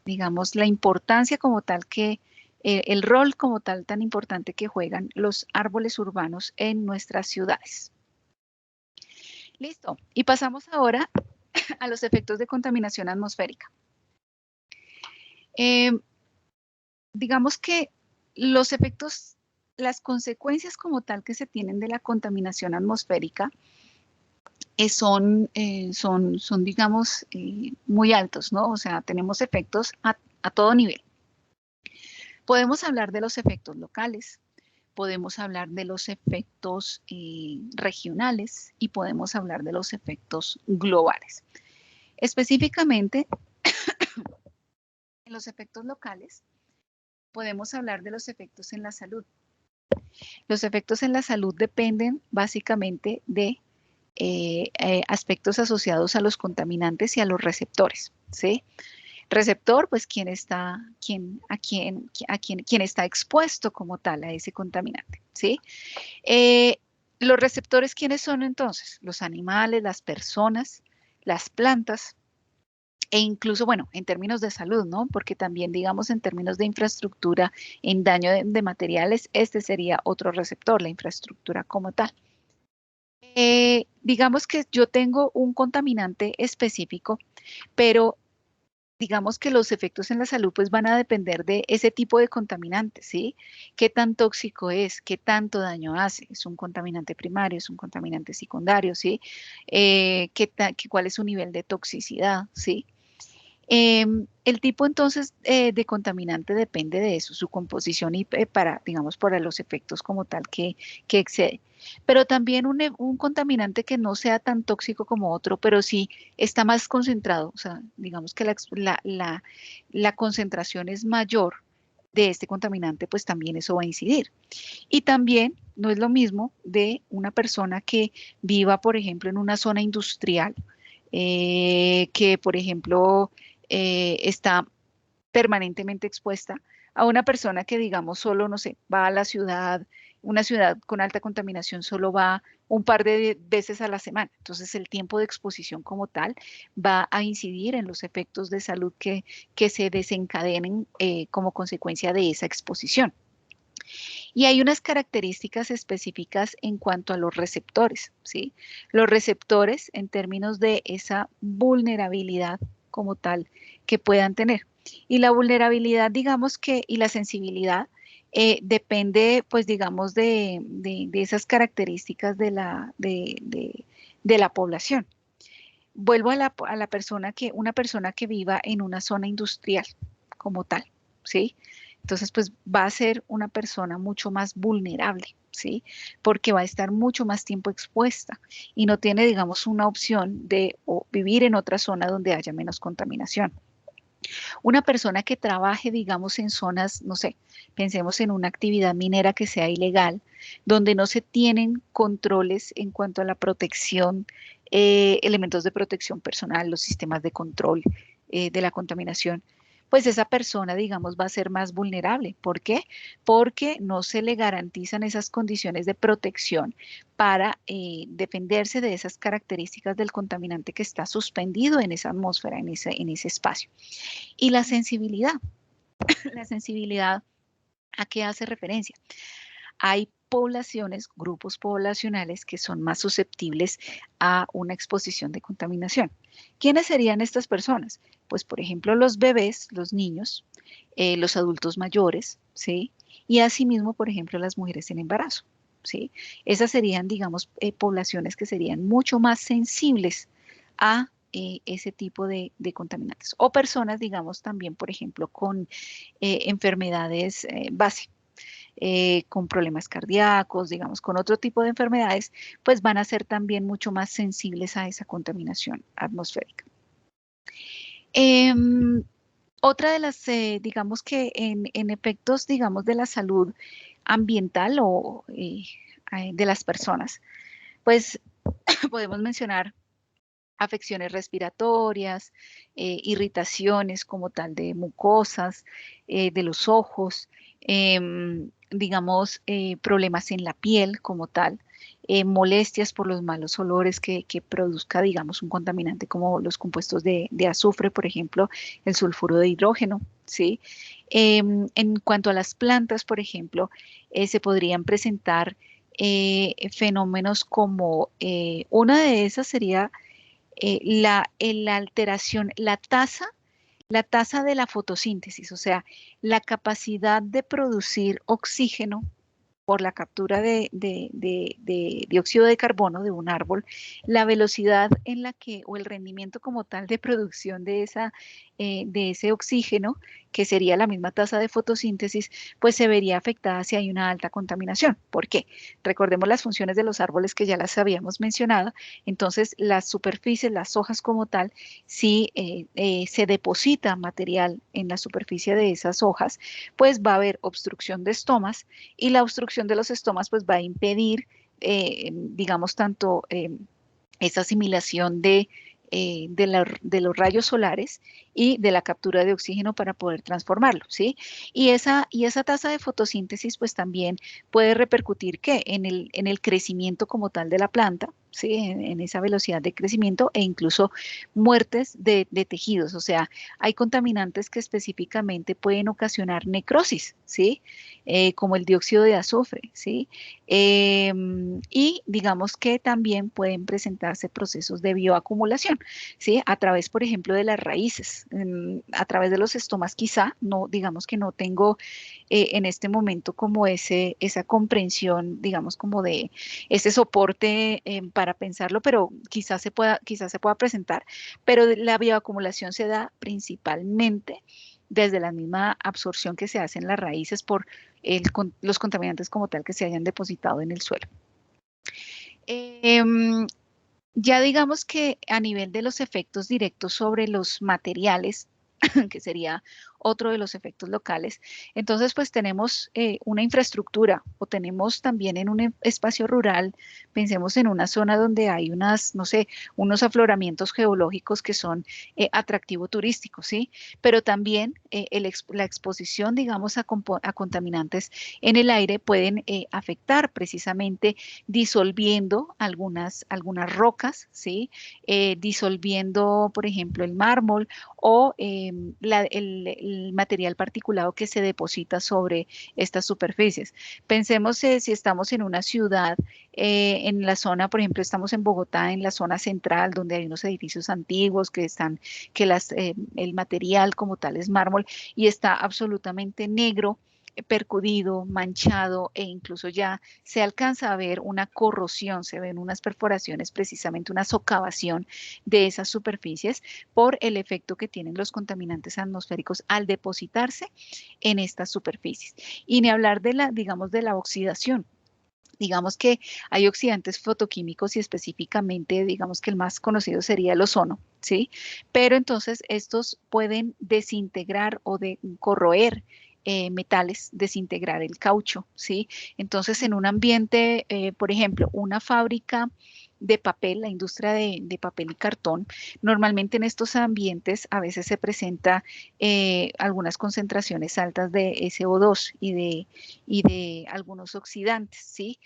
digamos, la importancia como tal el rol como tal tan importante que juegan los árboles urbanos en nuestras ciudades. Listo. Y pasamos ahora a los efectos de contaminación atmosférica. Digamos que los efectos, las consecuencias como tal que se tienen de la contaminación atmosférica son, digamos, muy altos, ¿no? O sea, tenemos efectos a todo nivel. Podemos hablar de los efectos locales, podemos hablar de los efectos regionales y podemos hablar de los efectos globales. Específicamente, en los efectos locales, podemos hablar de los efectos en la salud. Los efectos en la salud dependen básicamente de aspectos asociados a los contaminantes y a los receptores, ¿sí? Receptor, pues quien está expuesto como tal a ese contaminante, ¿sí? Los receptores, ¿quiénes son entonces? Los animales, las personas, las plantas, e incluso, bueno, en términos de salud, ¿no? Porque también, digamos, en términos de infraestructura, en daño de materiales, este sería otro receptor, la infraestructura como tal. Digamos que yo tengo un contaminante específico, pero digamos que los efectos en la salud pues van a depender de ese tipo de contaminante, ¿sí? ¿Qué tan tóxico es? ¿Qué tanto daño hace? ¿Es un contaminante primario? ¿Es un contaminante secundario? ¿Sí? ¿Cuál es su nivel de toxicidad? ¿Sí? El tipo entonces de contaminante depende de eso, su composición y digamos, para los efectos como tal que excede. Pero también un contaminante que no sea tan tóxico como otro, pero sí está más concentrado, o sea, digamos que la concentración es mayor de este contaminante, pues también eso va a incidir. Y también no es lo mismo de una persona que viva, por ejemplo, en una zona industrial, que, por ejemplo, está permanentemente expuesta a una persona que, digamos, solo, no sé, va a la ciudad, una ciudad con alta contaminación solo va un par de veces a la semana. Entonces, el tiempo de exposición como tal va a incidir en los efectos de salud que se desencadenen como consecuencia de esa exposición. Y hay unas características específicas en cuanto a los receptores, ¿sí? Los receptores, en términos de esa vulnerabilidad como tal que puedan tener. Y la vulnerabilidad, digamos que, y la sensibilidad, depende, pues, digamos, de esas características de la población. Vuelvo a la persona una persona que viva en una zona industrial como tal, ¿sí? Entonces, pues va a ser una persona mucho más vulnerable, ¿sí? Porque va a estar mucho más tiempo expuesta y no tiene, digamos, una opción de vivir en otra zona donde haya menos contaminación. Una persona que trabaje, digamos, en zonas, no sé, pensemos en una actividad minera que sea ilegal, donde no se tienen controles en cuanto a la protección, elementos de protección personal, los sistemas de control de la contaminación, pues esa persona, digamos, va a ser más vulnerable. ¿Por qué? Porque no se le garantizan esas condiciones de protección para defenderse de esas características del contaminante que está suspendido en esa atmósfera, en ese espacio. Y la sensibilidad, la sensibilidad, ¿a qué hace referencia? Hay poblaciones, grupos poblacionales que son más susceptibles a una exposición de contaminación. ¿Quiénes serían estas personas? Pues, por ejemplo, los bebés, los niños, los adultos mayores, ¿sí? Y asimismo, por ejemplo, las mujeres en embarazo, ¿sí? Esas serían, digamos, poblaciones que serían mucho más sensibles a ese tipo de contaminantes. O personas, digamos, también, por ejemplo, con enfermedades base, con problemas cardíacos, digamos, con otro tipo de enfermedades, pues van a ser también mucho más sensibles a esa contaminación atmosférica. Otra de las, digamos que en efectos, digamos, de la salud ambiental o de las personas, pues podemos mencionar afecciones respiratorias, irritaciones como tal de mucosas, de los ojos, digamos, problemas en la piel como tal, molestias por los malos olores que produzca, digamos, un contaminante como los compuestos de azufre, por ejemplo, el sulfuro de hidrógeno, ¿sí? En cuanto a las plantas, por ejemplo, se podrían presentar fenómenos como una de esas sería la alteración, la tasa de la fotosíntesis, o sea, la capacidad de producir oxígeno por la captura de dióxido de carbono de un árbol, la velocidad en la que, o el rendimiento como tal de producción de ese oxígeno, que sería la misma tasa de fotosíntesis, pues se vería afectada si hay una alta contaminación. ¿Por qué? Recordemos las funciones de los árboles que ya las habíamos mencionado. Entonces, las superficies, las hojas como tal, si se deposita material en la superficie de esas hojas, pues va a haber obstrucción de estomas y la obstrucción de los estomas pues va a impedir, digamos, tanto esa asimilación de los rayos solares y de la captura de oxígeno para poder transformarlo, ¿sí? Y esa tasa de fotosíntesis pues también puede repercutir ¿qué? En el crecimiento como tal de la planta, ¿sí? En esa velocidad de crecimiento e incluso muertes de tejidos, o sea, hay contaminantes que específicamente pueden ocasionar necrosis, ¿sí? Como el dióxido de azufre, ¿sí? Y digamos que también pueden presentarse procesos de bioacumulación, ¿sí? A través, por ejemplo, de las raíces, a través de los estomas quizá, no, digamos que no tengo en este momento como esa comprensión, digamos, como de ese soporte para pensarlo, pero quizás se pueda presentar, pero la bioacumulación se da principalmente desde la misma absorción que se hace en las raíces por los contaminantes como tal que se hayan depositado en el suelo. Em, ya digamos que a nivel de los efectos directos sobre los materiales, que sería otro de los efectos locales. Entonces, pues tenemos una infraestructura o tenemos también en un espacio rural, pensemos en una zona donde hay unas, no sé, unos afloramientos geológicos que son atractivo turístico, ¿sí? Pero también la exposición, digamos, a contaminantes en el aire pueden afectar precisamente disolviendo algunas rocas, ¿sí? Disolviendo, por ejemplo, el mármol o el material particulado que se deposita sobre estas superficies. Pensemos si estamos en una ciudad, en la zona, por ejemplo, estamos en Bogotá, en la zona central, donde hay unos edificios antiguos el material como tal es mármol y está absolutamente negro, percudido, manchado e incluso ya se alcanza a ver una corrosión, se ven unas perforaciones, precisamente una socavación de esas superficies por el efecto que tienen los contaminantes atmosféricos al depositarse en estas superficies. Y ni hablar de digamos, de la oxidación. Digamos que hay oxidantes fotoquímicos y específicamente, digamos que el más conocido sería el ozono, ¿sí? Pero entonces estos pueden desintegrar o corroer metales, desintegrar el caucho, ¿sí? Entonces en un ambiente, por ejemplo, una fábrica de papel, la industria de papel y cartón, normalmente en estos ambientes a veces se presenta algunas concentraciones altas de SO2 y de algunos oxidantes, ¿sí?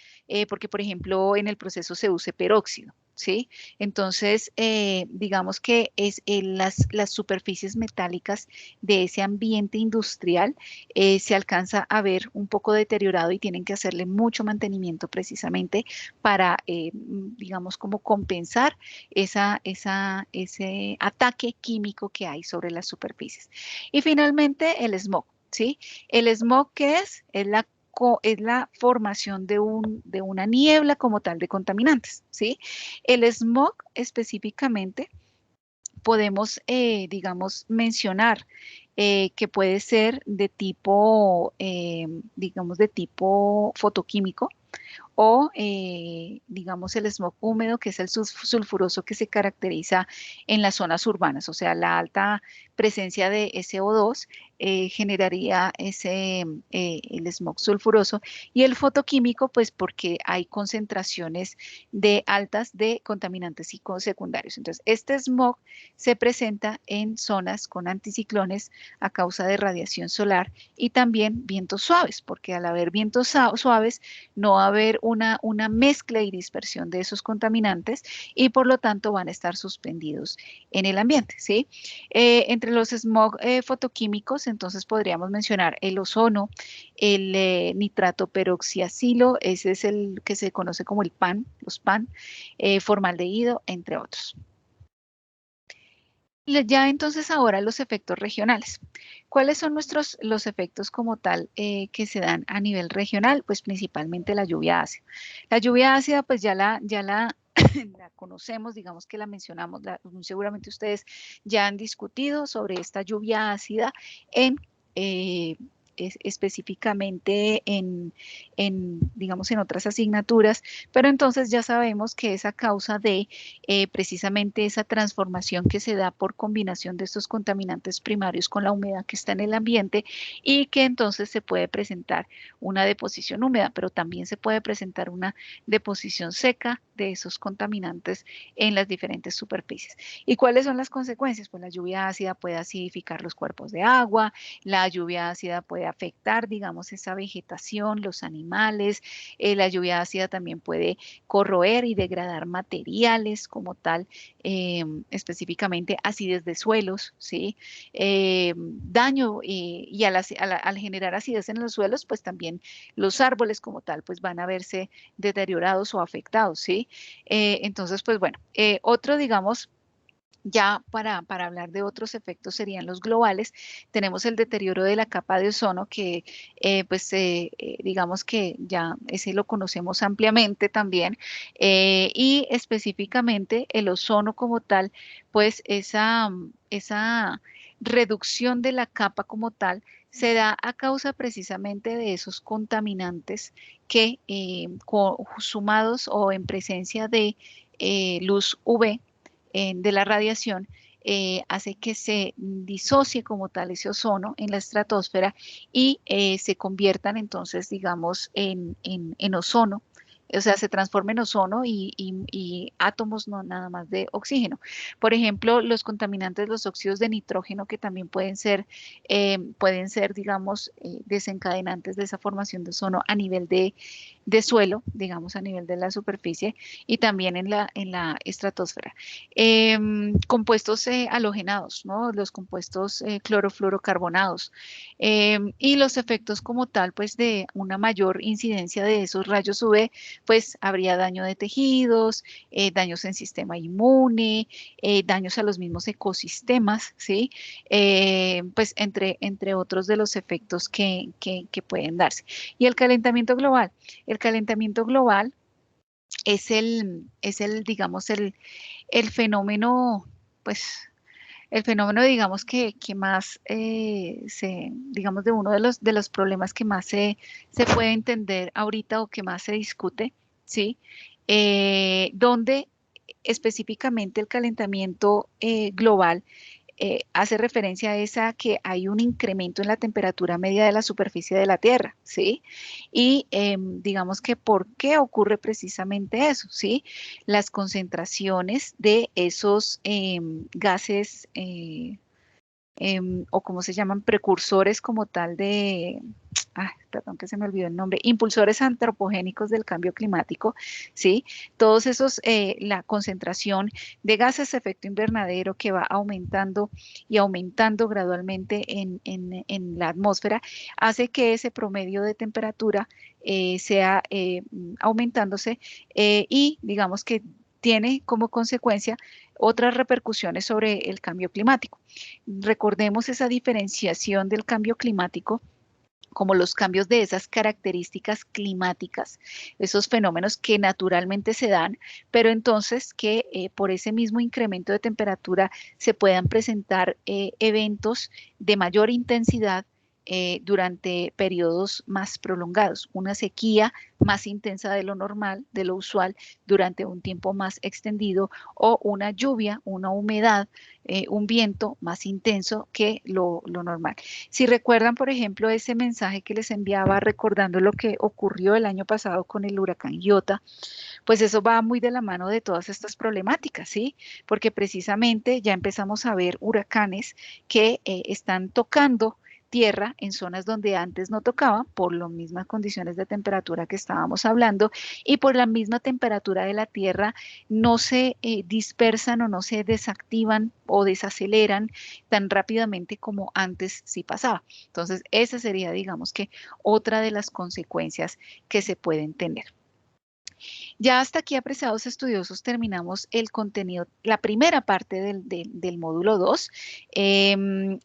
Porque, por ejemplo, en el proceso se usa peróxido, ¿sí? Entonces, digamos que las superficies metálicas de ese ambiente industrial se alcanza a ver un poco deteriorado y tienen que hacerle mucho mantenimiento precisamente para, digamos, como compensar ese ataque químico que hay sobre las superficies. Y finalmente, el smog, ¿sí? El smog, ¿qué es? Es la formación de una niebla como tal de contaminantes, ¿sí? El smog específicamente podemos, digamos, mencionar que puede ser de tipo, digamos, de tipo fotoquímico, o digamos el smog húmedo, que es el sulfuroso que se caracteriza en las zonas urbanas, o sea, la alta presencia de SO2 generaría el smog sulfuroso, y el fotoquímico, pues porque hay concentraciones altas de contaminantes secundarios. Entonces, este smog se presenta en zonas con anticiclones a causa de radiación solar y también vientos suaves, porque al haber vientos suaves no va a haber una mezcla y dispersión de esos contaminantes y por lo tanto van a estar suspendidos en el ambiente, ¿sí? Entre los smog fotoquímicos, entonces podríamos mencionar el ozono, el nitrato peroxiacilo, ese es el que se conoce como el PAN, los PAN, formaldehído, entre otros. Ya entonces ahora los efectos regionales. ¿Cuáles son los efectos como tal que se dan a nivel regional? Pues principalmente la lluvia ácida. La lluvia ácida pues ya la la conocemos, digamos que la mencionamos, seguramente ustedes ya han discutido sobre esta lluvia ácida en... específicamente digamos, en otras asignaturas, pero entonces ya sabemos que es a causa de precisamente esa transformación que se da por combinación de estos contaminantes primarios con la humedad que está en el ambiente y que entonces se puede presentar una deposición húmeda, pero también se puede presentar una deposición seca de esos contaminantes en las diferentes superficies. ¿Y cuáles son las consecuencias? Pues la lluvia ácida puede acidificar los cuerpos de agua, la lluvia ácida puede afectar, digamos, esa vegetación, los animales, la lluvia ácida también puede corroer y degradar materiales como tal, específicamente acidez de suelos, ¿sí? Daño y al generar acidez en los suelos, pues también los árboles como tal, pues van a verse deteriorados o afectados, ¿sí? Entonces, pues bueno, otro, digamos, ya para hablar de otros efectos serían los globales. Tenemos el deterioro de la capa de ozono que digamos que ya ese lo conocemos ampliamente también y específicamente el ozono como tal, pues esa reducción de la capa como tal se da a causa precisamente de esos contaminantes que sumados o en presencia de luz UV de la radiación hace que se disocie como tal ese ozono en la estratosfera y se conviertan entonces, digamos, en ozono. O sea, se transforma en ozono y átomos no nada más de oxígeno. Por ejemplo, los contaminantes, los óxidos de nitrógeno, que también pueden ser, digamos, desencadenantes de esa formación de ozono a nivel de suelo, digamos a nivel de la superficie y también en la estratosfera. Compuestos halogenados, ¿no? Los compuestos clorofluorocarbonados y los efectos como tal, pues de una mayor incidencia de esos rayos UV, pues habría daño de tejidos, daños en sistema inmune, daños a los mismos ecosistemas, ¿sí? Pues entre otros de los efectos que pueden darse. Y el calentamiento global. El calentamiento global digamos, el fenómeno, pues, el fenómeno, digamos, que más digamos, de uno de los problemas que más se puede entender ahorita o que más se discute, ¿sí? Donde específicamente el calentamiento global hace referencia a esa que hay un incremento en la temperatura media de la superficie de la Tierra, ¿sí? Y digamos que ¿por qué ocurre precisamente eso? ¿Sí? Las concentraciones de esos gases o como se llaman, precursores como tal perdón que se me olvidó el nombre, impulsores antropogénicos del cambio climático, ¿sí? Todos esos, la concentración de gases de efecto invernadero que va aumentando y aumentando gradualmente en la atmósfera, hace que ese promedio de temperatura sea aumentándose y digamos que tiene como consecuencia otras repercusiones sobre el cambio climático. Recordemos esa diferenciación del cambio climático como los cambios de esas características climáticas, esos fenómenos que naturalmente se dan, pero entonces que por ese mismo incremento de temperatura se puedan presentar eventos de mayor intensidad durante periodos más prolongados, una sequía más intensa de lo normal, de lo usual, durante un tiempo más extendido, o una lluvia, una humedad, un viento más intenso que lo normal. Si recuerdan, por ejemplo, ese mensaje que les enviaba recordando lo que ocurrió el año pasado con el huracán Iota, pues eso va muy de la mano de todas estas problemáticas, ¿sí? Porque precisamente ya empezamos a ver huracanes que están tocando tierra en zonas donde antes no tocaban por las mismas condiciones de temperatura que estábamos hablando y por la misma temperatura de la tierra no se dispersan o no se desactivan o desaceleran tan rápidamente como antes sí pasaba. Entonces, esa sería, digamos que, otra de las consecuencias que se pueden tener. Ya hasta aquí, apreciados estudiosos, terminamos el contenido, la primera parte del módulo 2.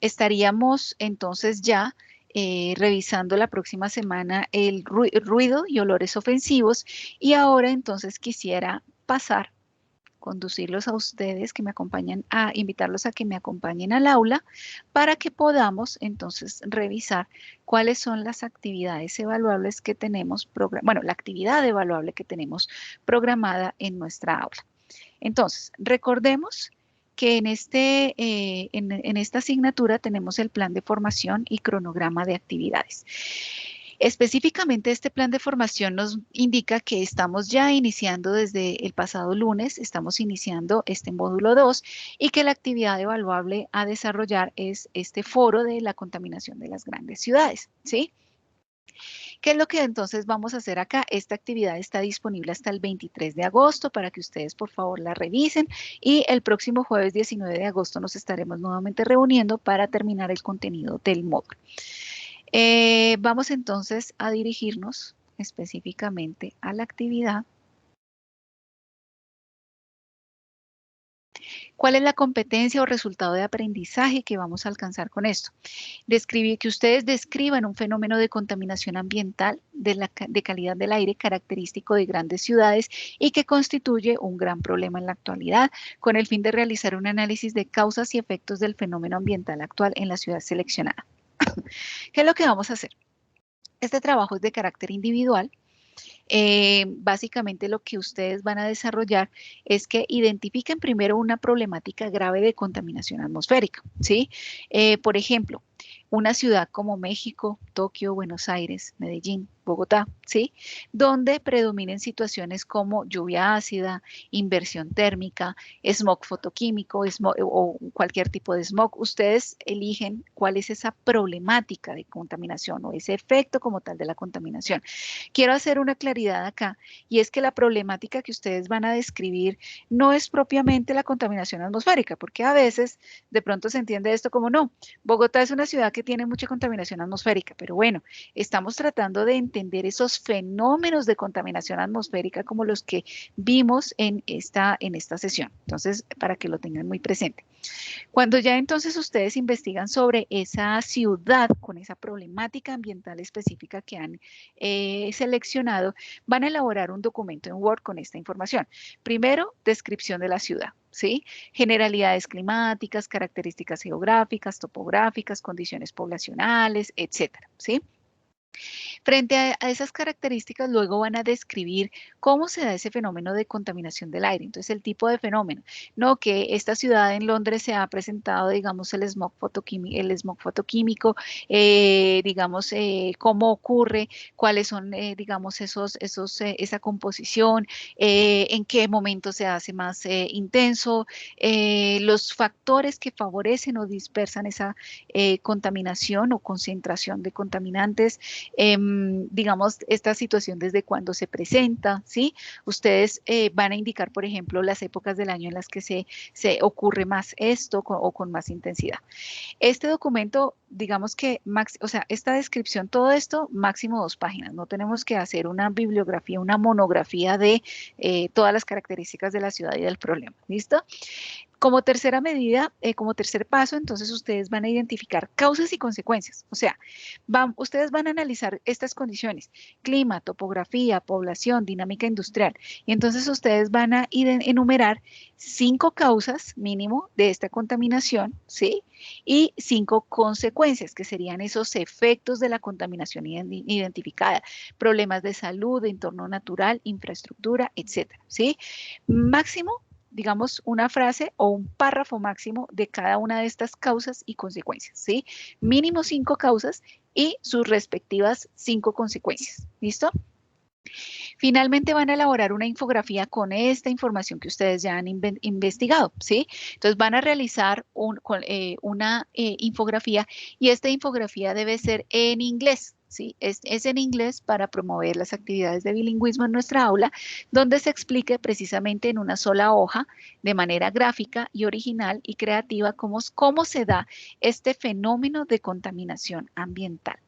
Estaríamos entonces ya revisando la próxima semana el ruido y olores ofensivos y ahora entonces quisiera pasar conducirlos a ustedes que me acompañan, a invitarlos a que me acompañen al aula para que podamos entonces revisar cuáles son las actividades evaluables que tenemos, bueno, la actividad evaluable que tenemos programada en nuestra aula. Entonces, recordemos que en esta asignatura tenemos el plan de formación y cronograma de actividades. Específicamente, este plan de formación nos indica que estamos ya iniciando desde el pasado lunes, estamos iniciando este módulo 2 y que la actividad evaluable a desarrollar es este foro de la contaminación de las grandes ciudades, ¿sí? ¿Qué es lo que entonces vamos a hacer acá? Esta actividad está disponible hasta el 23 de agosto para que ustedes por favor la revisen y el próximo jueves 19 de agosto nos estaremos nuevamente reuniendo para terminar el contenido del módulo. Vamos entonces a dirigirnos específicamente a la actividad. ¿Cuál es la competencia o resultado de aprendizaje que vamos a alcanzar con esto? Que ustedes describan un fenómeno de contaminación ambiental de calidad del aire característico de grandes ciudades y que constituye un gran problema en la actualidad, con el fin de realizar un análisis de causas y efectos del fenómeno ambiental actual en la ciudad seleccionada. ¿Qué es lo que vamos a hacer? Este trabajo es de carácter individual. Básicamente lo que ustedes van a desarrollar es que identifiquen primero una problemática grave de contaminación atmosférica, ¿sí? Por ejemplo, una ciudad como México, Tokio, Buenos Aires, Medellín, Bogotá, ¿sí? Donde predominen situaciones como lluvia ácida, inversión térmica, smog fotoquímico o cualquier tipo de smog. Ustedes eligen cuál es esa problemática de contaminación o ese efecto como tal de la contaminación. Quiero hacer una claridad acá y es que la problemática que ustedes van a describir no es propiamente la contaminación atmosférica, porque a veces de pronto se entiende esto como no. Bogotá es una ciudad que tiene mucha contaminación atmosférica, pero bueno, estamos tratando de entender esos fenómenos de contaminación atmosférica como los que vimos en esta sesión. Entonces, para que lo tengan muy presente. Cuando ya entonces ustedes investigan sobre esa ciudad con esa problemática ambiental específica que han seleccionado, van a elaborar un documento en Word con esta información. Primero, descripción de la ciudad, ¿sí? Generalidades climáticas, características geográficas, topográficas, condiciones poblacionales, etcétera, ¿sí? Frente a esas características, luego van a describir cómo se da ese fenómeno de contaminación del aire. Entonces, el tipo de fenómeno, no que esta ciudad en Londres se ha presentado, digamos, el smog fotoquímico, digamos, cómo ocurre, cuáles son, digamos, esa composición, en qué momento se hace más intenso, los factores que favorecen o dispersan esa contaminación o concentración de contaminantes, digamos, esta situación desde cuando se presenta, ¿sí? Ustedes van a indicar, por ejemplo, las épocas del año en las que se ocurre más esto o con más intensidad. Este documento, digamos que, o sea, esta descripción, todo esto, máximo 2 páginas. No tenemos que hacer una bibliografía, una monografía de todas las características de la ciudad y del problema. ¿Listo? Como tercera medida, como tercer paso, entonces ustedes van a identificar causas y consecuencias. O sea, ustedes van a analizar estas condiciones: clima, topografía, población, dinámica industrial. Y entonces ustedes van a enumerar 5 causas mínimo de esta contaminación, ¿sí? Y 5 consecuencias, que serían esos efectos de la contaminación identificada: problemas de salud, de entorno natural, infraestructura, etcétera, ¿sí? Máximo, digamos, una frase o un párrafo máximo de cada una de estas causas y consecuencias, ¿sí? Mínimo 5 causas y sus respectivas 5 consecuencias. ¿Listo? Finalmente van a elaborar una infografía con esta información que ustedes ya han investigado, ¿sí? Entonces van a realizar una infografía, y esta infografía debe ser en inglés, ¿sí? Es en inglés para promover las actividades de bilingüismo en nuestra aula, donde se explique precisamente en una sola hoja, de manera gráfica y original y creativa, cómo se da este fenómeno de contaminación ambiental.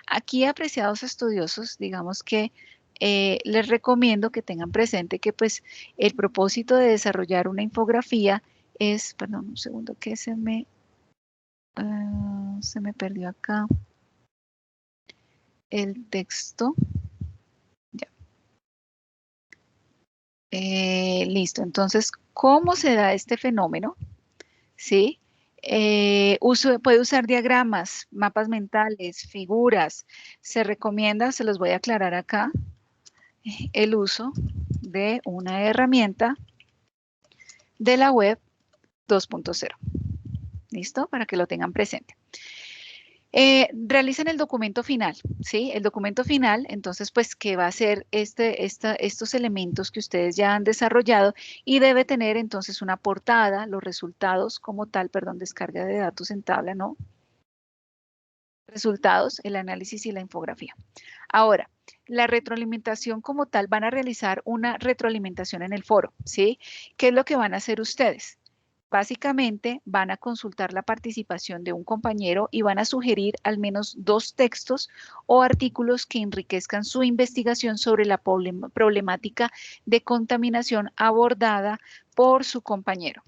Aquí, apreciados estudiosos, digamos que les recomiendo que tengan presente que pues el propósito de desarrollar una infografía es, perdón, un segundo que se me perdió acá el texto. Ya. Listo, entonces, ¿cómo se da este fenómeno? ¿Sí? Puede usar diagramas, mapas mentales, figuras. Se recomienda, se los voy a aclarar acá, el uso de una herramienta de la web 2.0. ¿Listo? Para que lo tengan presente. Realicen el documento final, ¿sí? El documento final, entonces, pues, ¿qué va a ser estos elementos que ustedes ya han desarrollado? Y debe tener, entonces, una portada, los resultados como tal, perdón, descarga de datos en tabla, ¿no? Resultados, el análisis y la infografía. Ahora, la retroalimentación como tal, van a realizar una retroalimentación en el foro, ¿sí? ¿Qué es lo que van a hacer ustedes? Básicamente van a consultar la participación de un compañero y van a sugerir al menos 2 textos o artículos que enriquezcan su investigación sobre la problemática de contaminación abordada por su compañero.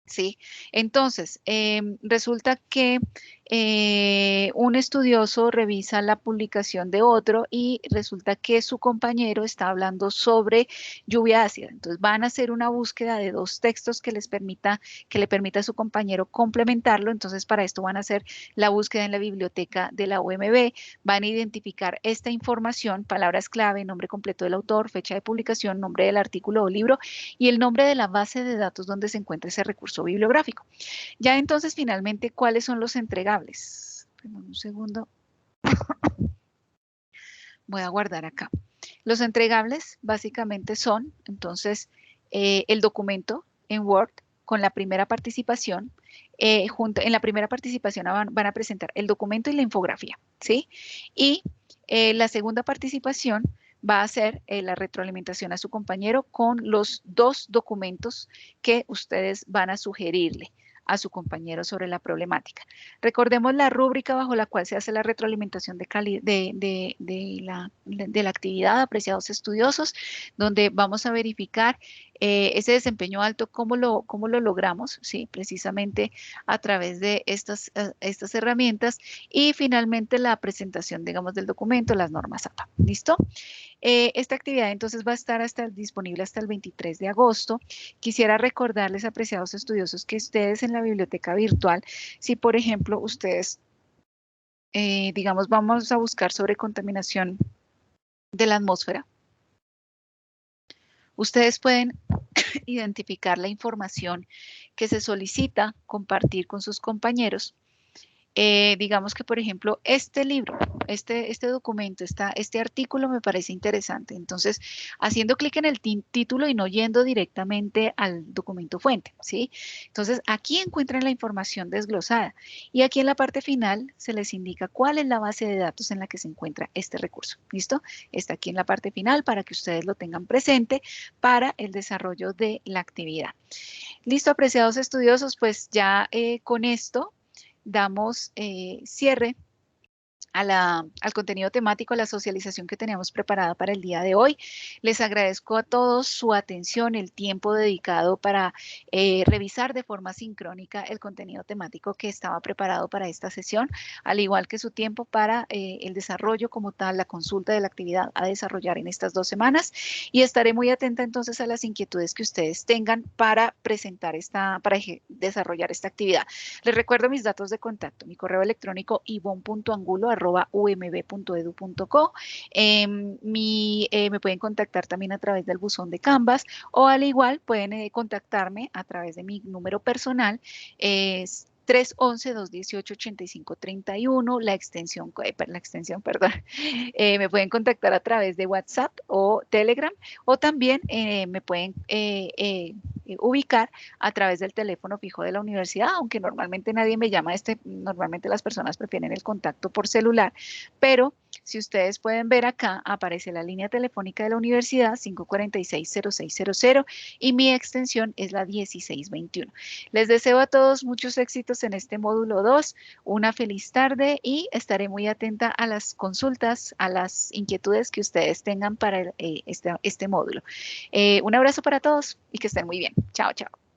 ¿Sí? Entonces, resulta que un estudioso revisa la publicación de otro y resulta que su compañero está hablando sobre lluvia ácida. Entonces, van a hacer una búsqueda de 2 textos que le permita a su compañero complementarlo. Entonces, para esto van a hacer la búsqueda en la biblioteca de la UMB, van a identificar esta información, palabras clave, nombre completo del autor, fecha de publicación, nombre del artículo o libro y el nombre de la base de datos donde se encuentra ese recurso bibliográfico. Ya entonces, finalmente, ¿cuáles son los entregables? Perdón, un segundo. voy a guardar acá. Los entregables básicamente son, entonces, el documento en Word con la primera participación. En la primera participación van a presentar el documento y la infografía, ¿sí? Y la segunda participación va a ser la retroalimentación a su compañero con los 2 documentos que ustedes van a sugerirle a su compañero sobre la problemática. Recordemos la rúbrica bajo la cual se hace la retroalimentación de la actividad, apreciados estudiosos, donde vamos a verificar ese desempeño alto, cómo lo logramos, ¿sí? Precisamente a través de estas herramientas, y finalmente la presentación, digamos, del documento, las normas APA. ¿Listo? Esta actividad entonces va a estar disponible hasta el 23 de agosto. Quisiera recordarles, apreciados estudiosos, que ustedes en la biblioteca virtual, si por ejemplo ustedes, digamos, vamos a buscar sobre contaminación de la atmósfera, ustedes pueden identificar la información que se solicita compartir con sus compañeros. Digamos que, por ejemplo, este libro, este documento, este artículo me parece interesante. Entonces, haciendo clic en el título y no yendo directamente al documento fuente, ¿sí? Entonces, aquí encuentran la información desglosada y aquí en la parte final se les indica cuál es la base de datos en la que se encuentra este recurso. ¿Listo? Está aquí en la parte final para que ustedes lo tengan presente para el desarrollo de la actividad. Listo, apreciados estudiosos, pues ya con esto damos cierre al contenido temático, a la socialización que teníamos preparada para el día de hoy. Les agradezco a todos su atención, el tiempo dedicado para revisar de forma sincrónica el contenido temático que estaba preparado para esta sesión, al igual que su tiempo para el desarrollo como tal, la consulta de la actividad a desarrollar en estas 2 semanas, y estaré muy atenta entonces a las inquietudes que ustedes tengan para desarrollar esta actividad. Les recuerdo mis datos de contacto, mi correo electrónico ivon.angulo@umb.edu.co. Me pueden contactar también a través del buzón de Canvas, o al igual pueden contactarme a través de mi número personal, es 311-218-8531, la extensión, perdón, me pueden contactar a través de WhatsApp o Telegram, o también me pueden ubicar a través del teléfono fijo de la universidad, aunque normalmente nadie me llama normalmente las personas prefieren el contacto por celular, pero si ustedes pueden ver acá, aparece la línea telefónica de la universidad 546-0600 y mi extensión es la 1621. Les deseo a todos muchos éxitos en este módulo 2, una feliz tarde, y estaré muy atenta a las consultas, a las inquietudes que ustedes tengan para este módulo. Un abrazo para todos y que estén muy bien. Chao, chao.